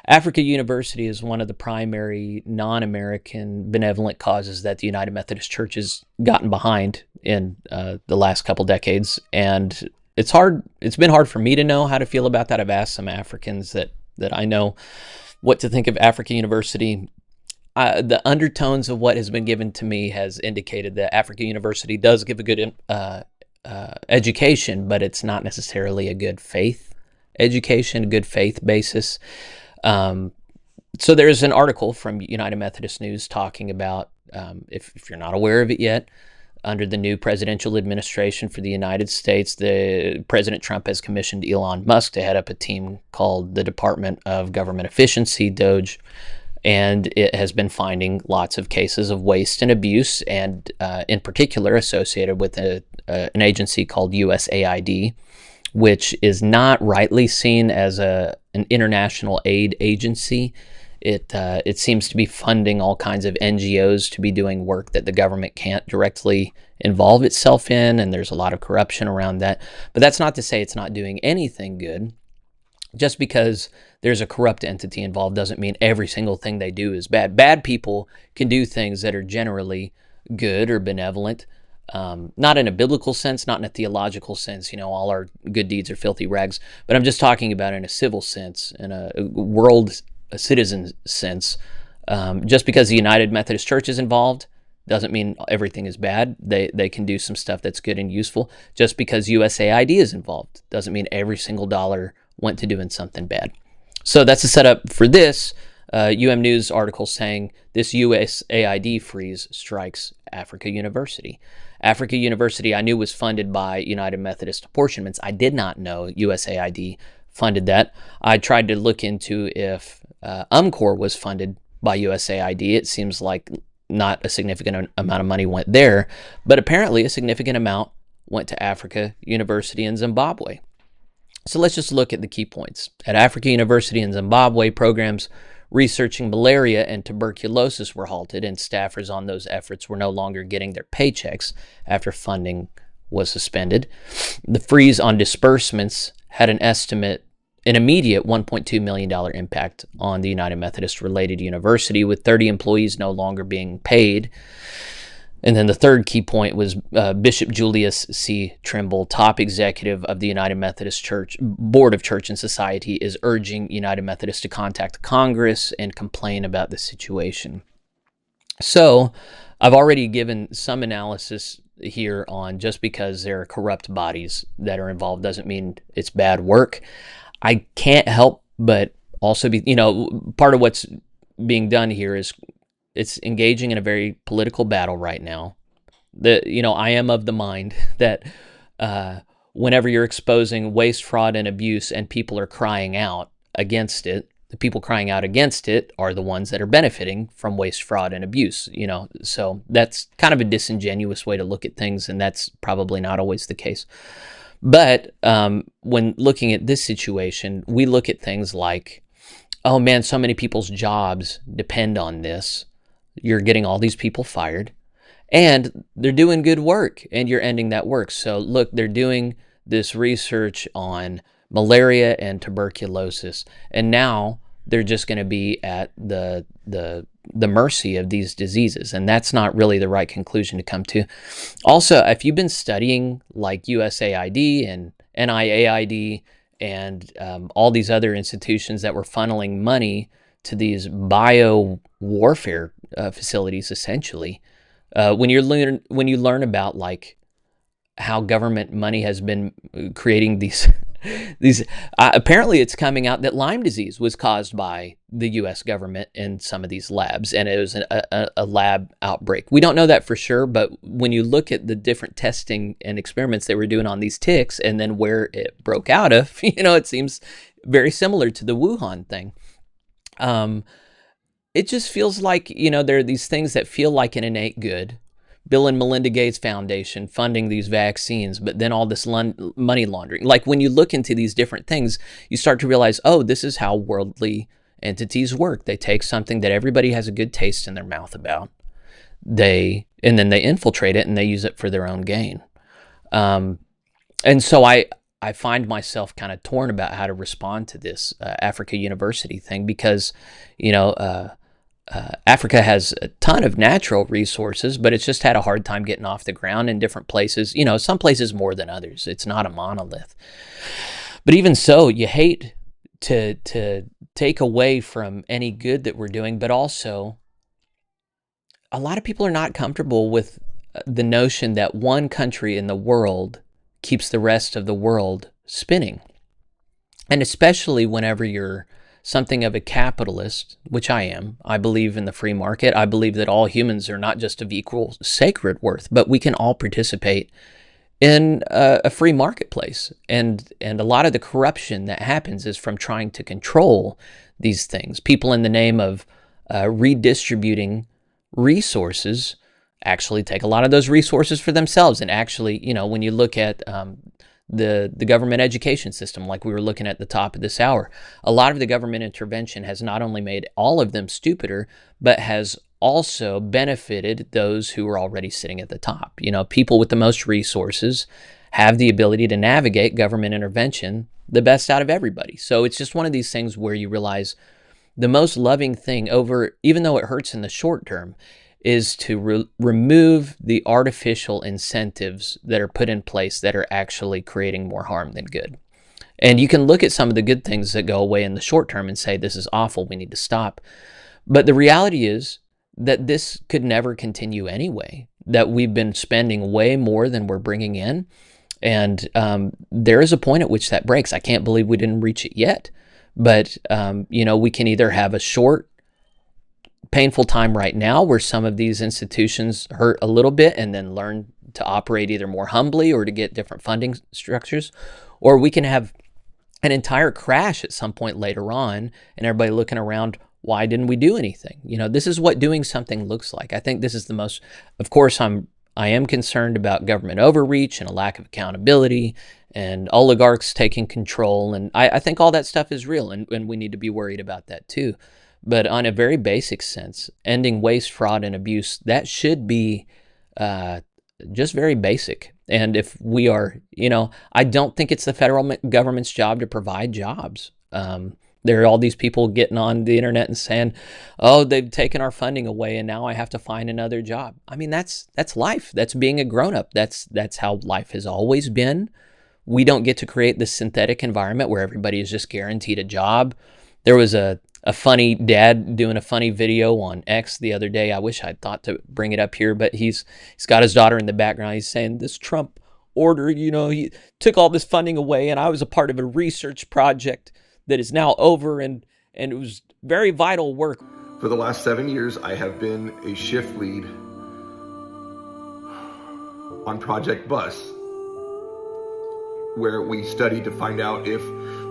Africa University is one of the primary non-American benevolent causes that the United Methodist Church has gotten behind in the last couple decades, and it's hard. It's been hard for me to know how to feel about that. I've asked some Africans that I know what to think of Africa University. The undertones of what has been given to me has indicated that Africa University does give a good education, but it's not necessarily a good faith education, a good faith basis. So there's an article from United Methodist News talking about, if you're not aware of it yet, under the new presidential administration for the United States, President Trump has commissioned Elon Musk to head up a team called the Department of Government Efficiency, DOGE, and it has been finding lots of cases of waste and abuse, and in particular associated with an agency called USAID, which is not rightly seen as an international aid agency. It seems to be funding all kinds of NGOs to be doing work that the government can't directly involve itself in, and there's a lot of corruption around that. But that's not to say it's not doing anything good. Just because there's a corrupt entity involved doesn't mean every single thing they do is bad. Bad people can do things that are generally good or benevolent. Not in a biblical sense, not in a theological sense, all our good deeds are filthy rags, but I'm just talking about in a civil sense, in a world citizen sense. Just because the United Methodist Church is involved doesn't mean everything is bad. They can do some stuff that's good and useful. Just because USAID is involved doesn't mean every single dollar went to doing something bad. So that's the setup for this UMNews article saying this USAID freeze strikes Africa University. Africa University I knew was funded by United Methodist apportionments. I did not know USAID funded that. I tried to look into if UMCOR was funded by USAID. It seems like not a significant amount of money went there, but apparently a significant amount went to Africa University in Zimbabwe. So let's just look at the key points. At Africa University in Zimbabwe, programs researching malaria and tuberculosis were halted, and staffers on those efforts were no longer getting their paychecks after funding was suspended. The freeze on disbursements had an immediate $1.2 million impact on the United Methodist related university, with 30 employees no longer being paid. And then the third key point was Bishop Julius C. Trimble, top executive of the United Methodist Church Board of Church and Society, is urging United Methodist to contact Congress and complain about the situation. So I've already given some analysis here on just because there are corrupt bodies that are involved doesn't mean it's bad work. I can't help but also be, part of what's being done here is it's engaging in a very political battle right now. I am of the mind that whenever you're exposing waste, fraud, and abuse and people are crying out against it, the people crying out against it are the ones that are benefiting from waste, fraud, and abuse, So that's kind of a disingenuous way to look at things, and that's probably not always the case. But when looking at this situation, we look at things like, oh man, so many people's jobs depend on this. You're getting all these people fired, and they're doing good work, and you're ending that work. So look, they're doing this research on malaria and tuberculosis, and now they're just going to be at the mercy of these diseases, and that's not really the right conclusion to come to. Also, if you've been studying like USAID and NIAID and all these other institutions that were funneling money to these bio warfare facilities, essentially, when you learn about like how government money has been creating these apparently it's coming out that Lyme disease was caused by the U.S. government in some of these labs, and it was a lab outbreak. We don't know that for sure, but when you look at the different testing and experiments they were doing on these ticks and then where it broke out of, it seems very similar to the Wuhan thing. It just feels like, there are these things that feel like an innate good. Bill and Melinda Gates Foundation funding these vaccines, but then all this money laundering. Like when you look into these different things, you start to realize, oh, this is how worldly entities work. They take something that everybody has a good taste in their mouth about, and then they infiltrate it and they use it for their own gain. And so I I find myself kind of torn about how to respond to this Africa University thing because, you know, Africa has a ton of natural resources, but it's just had a hard time getting off the ground in different places. You know, some places more than others. It's not a monolith. But even so, you hate to take away from any good that we're doing, but also a lot of people are not comfortable with the notion that one country in the world keeps the rest of the world spinning. And especially whenever you're something of a capitalist, which I am. I believe in the free market. I believe that all humans are not just of equal sacred worth, but we can all participate in a free marketplace. And a lot of the corruption that happens is from trying to control these things. People, in the name of redistributing resources, actually take a lot of those resources for themselves. And actually, you know, when you look at the government education system, like we were looking at the top of this hour, a lot of the government intervention has not only made all of them stupider, but has also benefited those who are already sitting at the top. You know, people with the most resources have the ability to navigate government intervention the best out of everybody. So it's just one of these things where you realize the most loving thing, over, even though it hurts in the short term, is to remove the artificial incentives that are put in place that are actually creating more harm than good. And you can look at some of the good things that go away in the short term and say, this is awful, we need to stop. But the reality is that this could never continue anyway, that we've been spending way more than we're bringing in. And there is a point at which that breaks. I can't believe we didn't reach it yet. But, you know, we can either have a short, painful time right now where some of these institutions hurt a little bit and then learn to operate either more humbly or to get different funding structures, or we can have an entire crash at some point later on and everybody looking around, why didn't we do anything? You know, this is what doing something looks like. I think this is the most, of course, I am concerned about government overreach and a lack of accountability and oligarchs taking control. And I think all that stuff is real, and we need to be worried about that too. But on a very basic sense, ending waste, fraud, and abuse, that should be just very basic. And if we are, you know, I don't think it's the federal government's job to provide jobs. There are all these people getting on the internet and saying, oh, they've taken our funding away and now I have to find another job. I mean, that's life. That's being a grown-up. That's how life has always been. We don't get to create this synthetic environment where everybody is just guaranteed a job. There was a funny dad doing a funny video on X the other day. I wish I'd thought to bring it up here, but he's got his daughter in the background. He's saying, this Trump order, you know, he took all this funding away and I was a part of a research project that is now over, and it was very vital work. For the last 7 years, I have been a shift lead on Project Bus, where we studied to find out if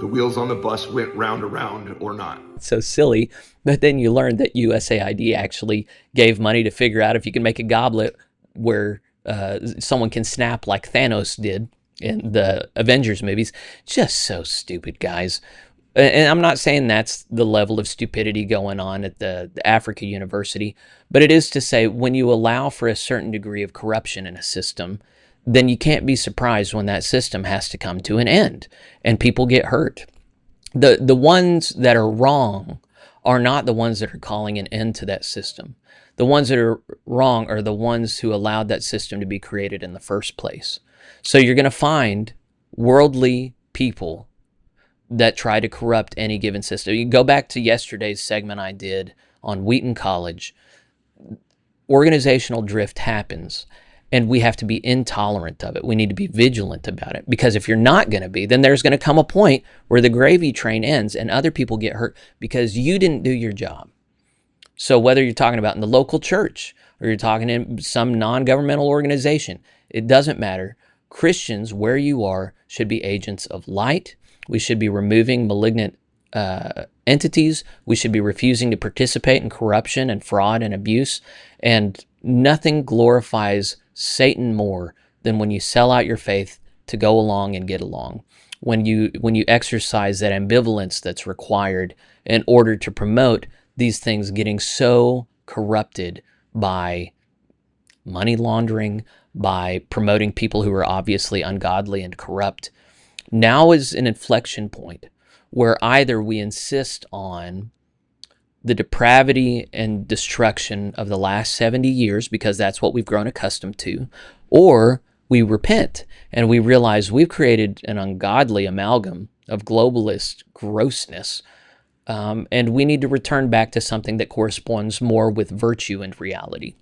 the wheels on the bus went round around or not. So silly, but then you learn that USAID actually gave money to figure out if you can make a goblet where someone can snap like Thanos did in the Avengers movies. Just so stupid, guys. And I'm not saying that's the level of stupidity going on at the Africa University, but it is to say when you allow for a certain degree of corruption in a system, then you can't be surprised when that system has to come to an end and people get hurt. The ones that are wrong are not the ones that are calling an end to that system. The ones that are wrong are the ones who allowed that system to be created in the first place. So you're going to find worldly people that try to corrupt any given system. You go back to yesterday's segment I did on Wheaton College. Organizational drift happens, and we have to be intolerant of it. We need to be vigilant about it, because if you're not going to be, then there's going to come a point where the gravy train ends and other people get hurt because you didn't do your job. So whether you're talking about in the local church or you're talking in some non-governmental organization, it doesn't matter. Christians, where you are, should be agents of light. We should be removing malignant entities. We should be refusing to participate in corruption and fraud and abuse. And nothing glorifies Satan more than when you sell out your faith to go along and get along. When you exercise that ambivalence that's required in order to promote these things getting so corrupted by money laundering, by promoting people who are obviously ungodly and corrupt. Now is an inflection point where either we insist on the depravity and destruction of the last 70 years, because that's what we've grown accustomed to, or we repent and we realize we've created an ungodly amalgam of globalist grossness, and we need to return back to something that corresponds more with virtue and reality.